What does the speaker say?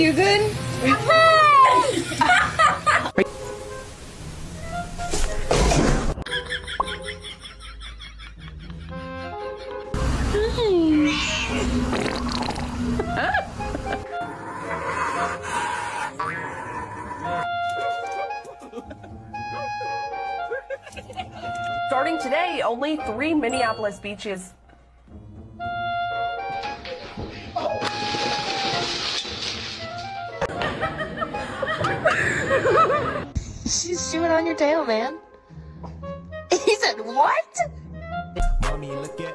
You good? Starting today, only 3 Minneapolis beaches. She's chewing on your tail, man. He said, what? Mommy, look at